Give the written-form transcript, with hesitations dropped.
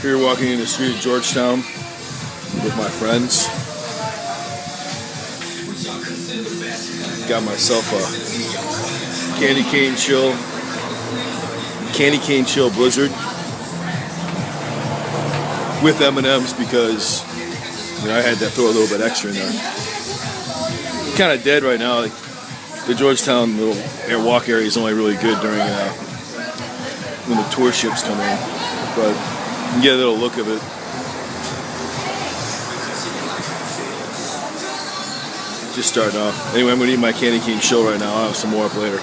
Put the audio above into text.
Here walking in the street of Georgetown with my friends. Got myself a candy cane chill blizzard with M&Ms because I had to throw a little bit extra in there. Kind of dead right now. Like, the Georgetown little walk area is only really good during when the tour ships come in, but you can get a little look of it. Just starting off. Anyway, I'm going to eat my candy cane chill right now. I'll have some more up later.